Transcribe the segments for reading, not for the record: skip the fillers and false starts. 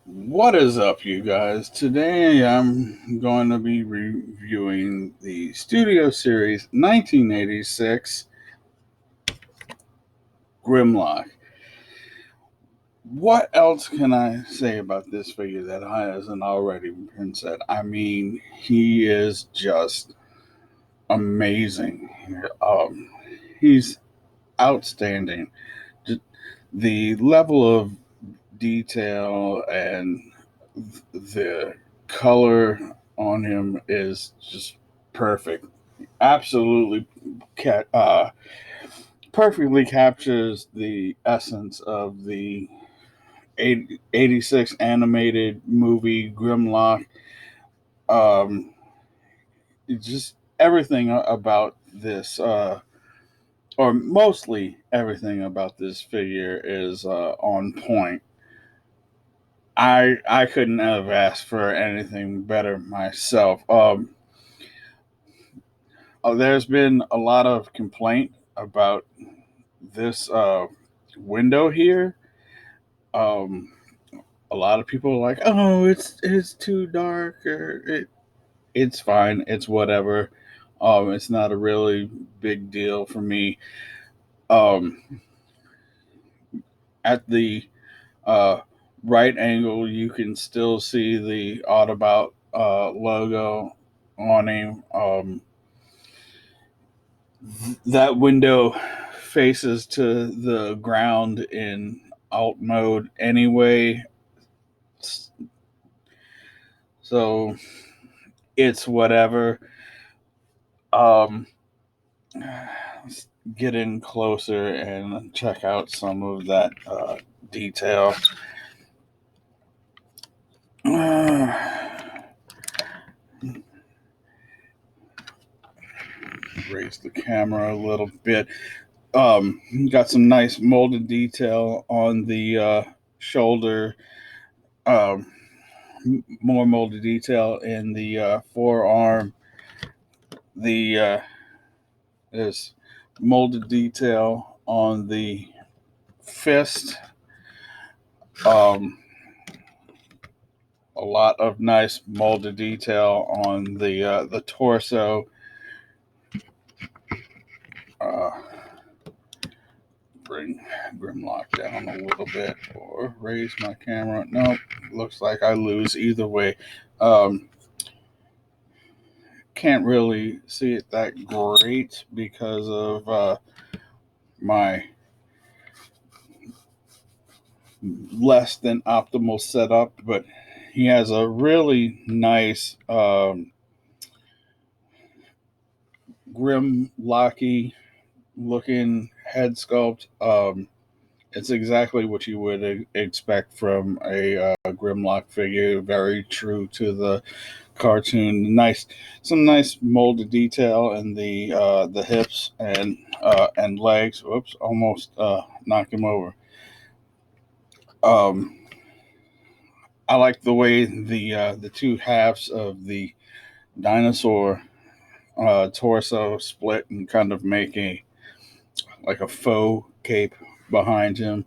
What is up, you guys? Today I'm going to be reviewing the Studio Series 1986 Grimlock. What else can I say about this figure that hasn't already been said? I mean, he is just amazing. Um, he's outstanding. The level of detail and the color on him is just perfect. Absolutely, perfectly captures the essence of the 86 animated movie Grimlock. Um, just everything about this, or mostly everything about this figure, is on point. I couldn't have asked for anything better myself. There's been a lot of complaint about this window here. Um, a lot of people are like, "Oh, it's too dark," or it's fine, it's whatever. It's not a really big deal for me. Um, at the uh, right angle, you can still see the Autobot logo on him. That window faces to the ground in alt mode anyway, so it's whatever. Um, let's get in closer and check out some of that detail. Raise the camera a little bit. Got some nice molded detail on the shoulder. Um, More molded detail in the forearm. There's molded detail on the fist. Um, a lot of nice molded detail on the torso. Uh, bring Grimlock down a little bit or raise my camera. Nope, looks like I lose either way. Um, can't really see it that great because of my less than optimal setup, but he has a really nice grim locky looking head sculpt. It's exactly what you would expect from a Grimlock figure. Very true to the cartoon. Some nice molded detail in the hips and legs. Whoops, almost knocked him over. Um, I like the way the two halves of the dinosaur torso split and kind of make a like a faux cape behind him.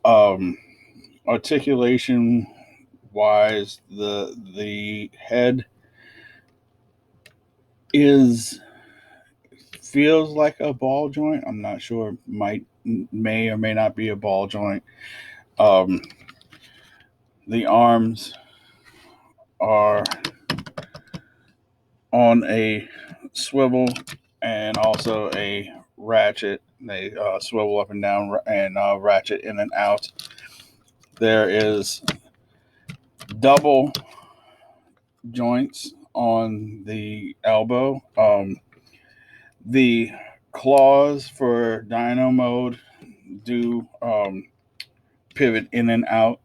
Um, Articulation wise, the head is feels like a ball joint. I'm not sure. May or may not be a ball joint. Um, the arms are on a swivel and also a ratchet. They swivel up and down and ratchet in and out. There is double joints on the elbow. The claws for dino mode do pivot in and out,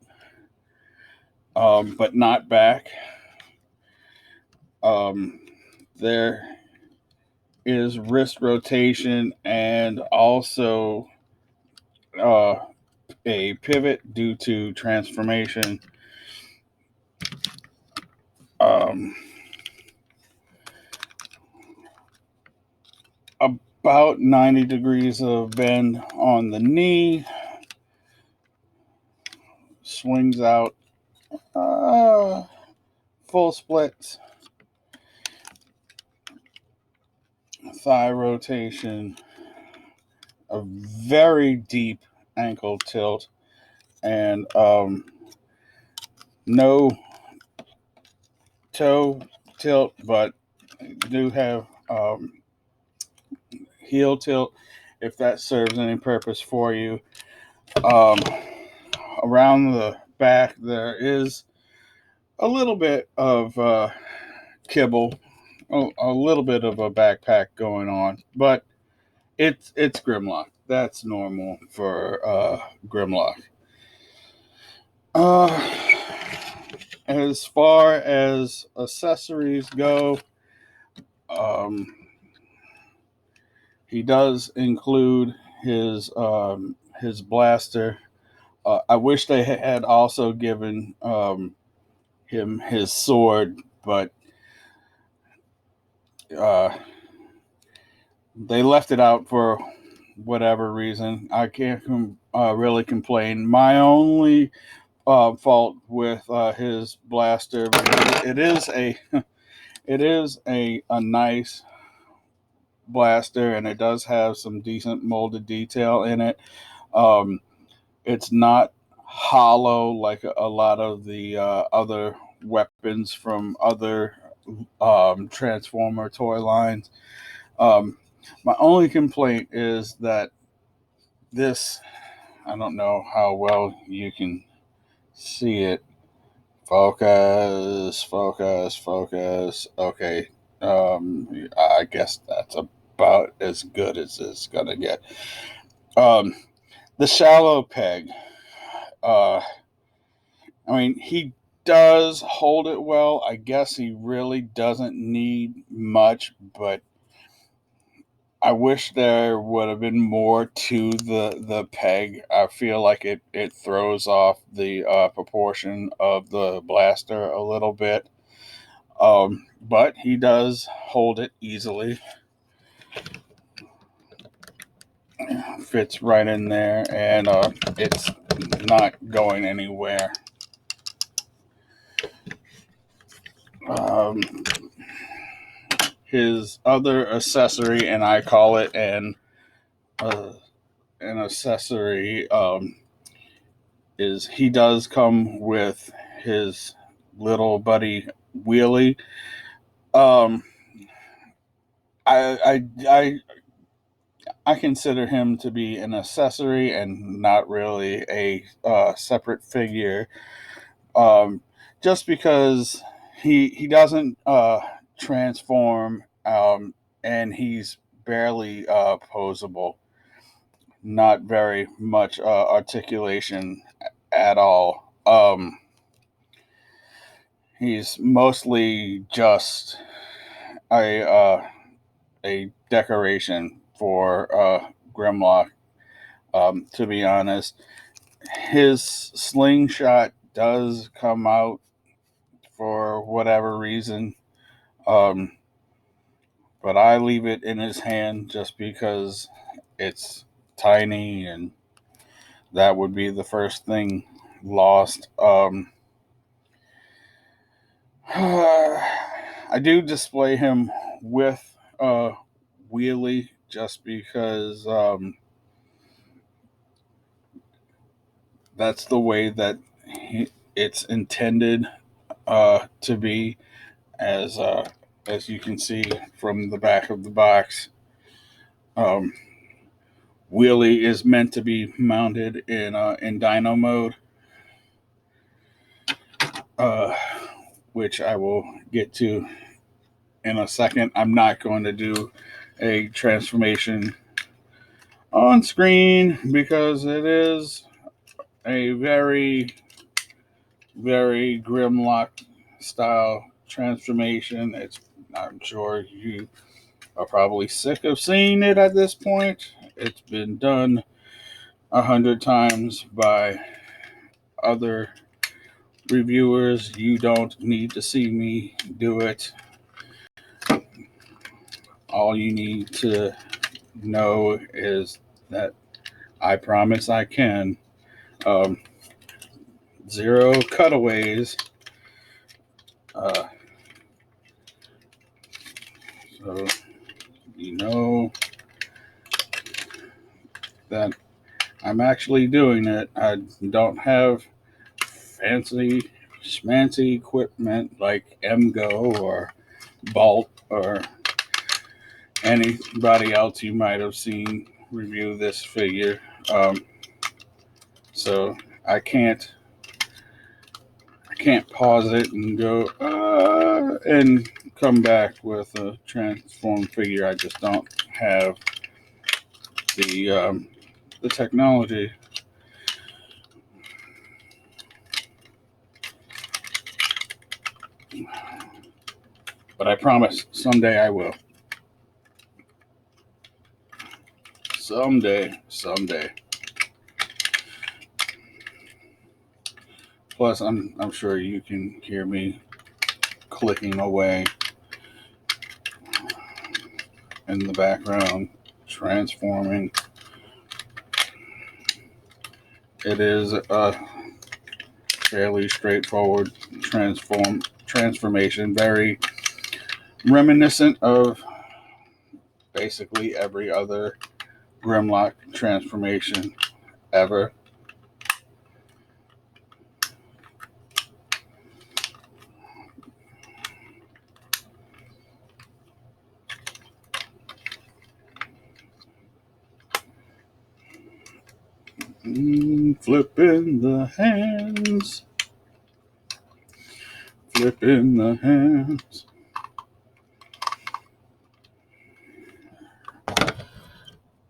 but not back. Um, there is wrist rotation and also uh, a pivot due to transformation. Um, about 90 degrees of bend on the knee. swings out, full splits, thigh rotation, a very deep ankle tilt, and no toe tilt, but do have heel tilt if that serves any purpose for you. Around the back, there is a little bit of kibble, a little bit of a backpack going on, but it's Grimlock. That's normal for Grimlock. As far as accessories go, he does include his blaster. I wish they had also given him his sword, but they left it out for whatever reason. I can't really complain. My only fault with his blaster, it is a it is a nice blaster, and it does have some decent molded detail in it. Um, it's not hollow like a lot of the other weapons from other Transformer toy lines. Um, my only complaint is that this, I don't know how well you can see it. Focus, focus, focus. Okay. I guess that's about as good as it's going to get. The shallow peg. Uh, I mean, he does hold it well. I guess he really doesn't need much, but I wish there would have been more to the peg. I feel like it throws off the proportion of the blaster a little bit. But he does hold it easily. Fits right in there, and it's not going anywhere. Um, his other accessory, and I call it an accessory, is he does come with his little buddy Wheelie. Um, I consider him to be an accessory and not really a separate figure. Um, just because he doesn't transform, and he's barely posable. Not very much articulation at all. He's mostly just a decoration for Grimlock. To be honest, his slingshot does come out for whatever reason, um, but I leave it in his hand just because it's tiny, and that would be the first thing lost. I do display him with Wheelie just because that's the way that it's intended to be, as as you can see from the back of the box. Um, Wheelie is meant to be mounted in dino mode, uh, which I will get to in a second. I'm not going to do a transformation on screen because it is a very, very Grimlock style transformation. I'm sure you are probably sick of seeing it at this point. It's been done 100 times by other reviewers. You don't need to see me do it. All you need to know is that I promise I can. Um, zero cutaways. So you know that I'm actually doing it. I don't have fancy schmancy equipment like MGO or Bolt or anybody else you might have seen review this figure. So I can't pause it and go and come back with a transformed figure. I just don't have the technology. But I promise someday I will. Someday. Plus, I'm sure you can hear me clicking away in the background, transforming. It is a fairly straightforward transformation, very reminiscent of basically every other Grimlock transformation ever. Flipping the hands. Flipping the hands.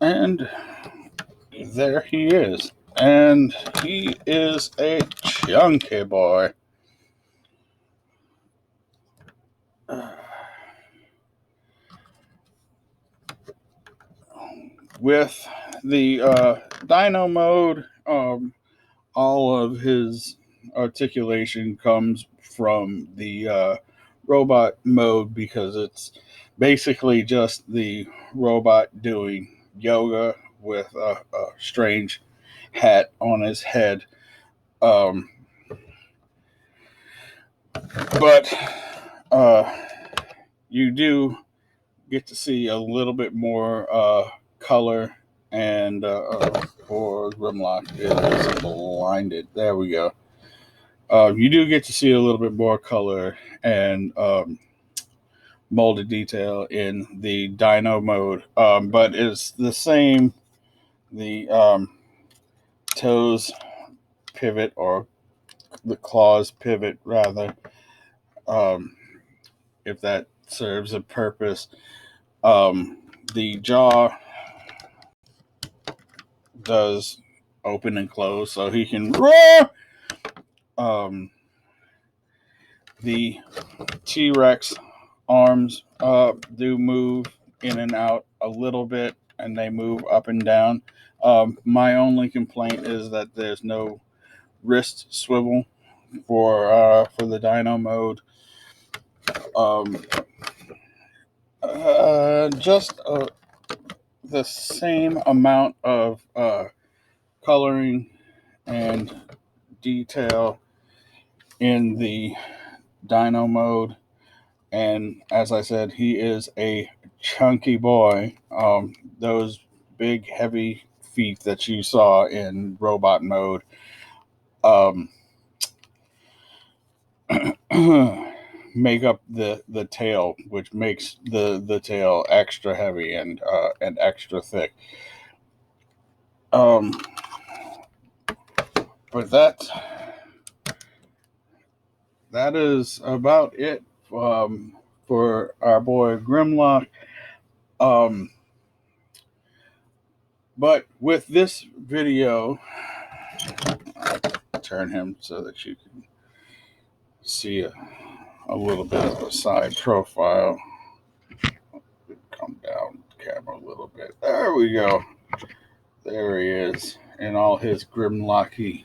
And there he is. And he is a chunky boy. With the dino mode, all of his articulation comes from the robot mode because it's basically just the robot doing yoga with a strange hat on his head. But you do get to see a little bit more color, and for Grimlock is blinded. There we go. You do get to see a little bit more color and molded detail in the dino mode, but it's the same. The toes pivot, or the claws pivot rather, if that serves a purpose. The jaw does open and close, so he can roar. The T-Rex arms do move in and out a little bit, and they move up and down. My only complaint is that there's no wrist swivel for the dino mode. Just the same amount of coloring and detail in the dino mode, and as I said, he is a chunky boy. Those big heavy feet that you saw in robot mode make up the tail, which makes the tail extra heavy and extra thick. But that is about it for our boy Grimlock. But with this video, I'll turn him so that you can see a little bit of a side profile. Come down the camera a little bit. There we go. There he is in all his Grimlocky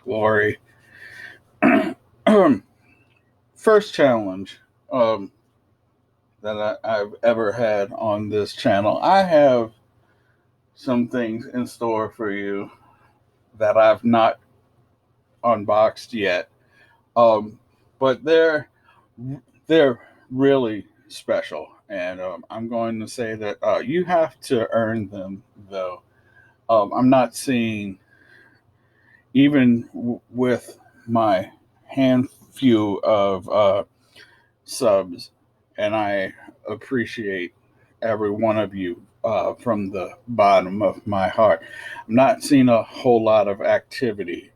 glory. First challenge that I've ever had on this channel. I have some things in store for you that I've not unboxed yet. Um, but they're really special, and I'm going to say that you have to earn them, though. I'm not seeing, even with my hand few of subs, and I appreciate every one of you from the bottom of my heart. I'm not seeing a whole lot of activity.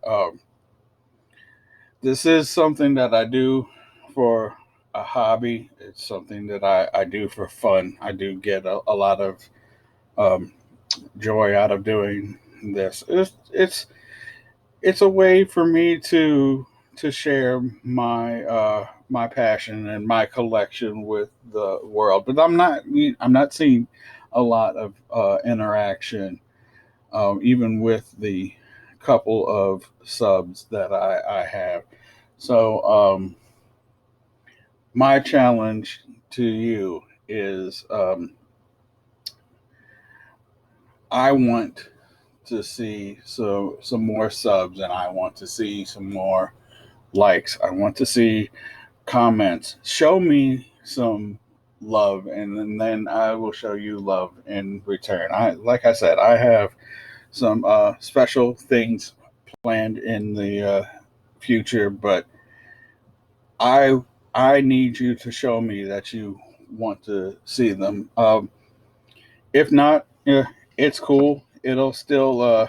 This is something that I do for a hobby. It's something that I do for fun. I do get a lot of um, joy out of doing this. It's a way for me to share my passion and my collection with the world. But I'm not seeing a lot of interaction, even with the couple of subs that I have. So my challenge to you is I want to see some more subs, and I want to see some more likes. I want to see comments. Show me some love, and then I will show you love in return. Like I said, I have some special things planned in the future, but I I need you to show me that you want to see them. If not, yeah, it's cool. It'll still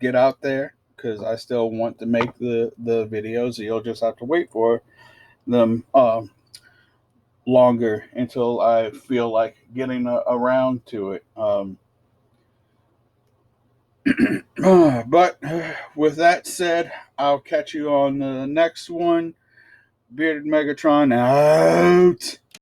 get out there because I still want to make the videos. You'll just have to wait for them longer until I feel like getting around to it. But with that said, I'll catch you on the next one. Bearded Megatron out.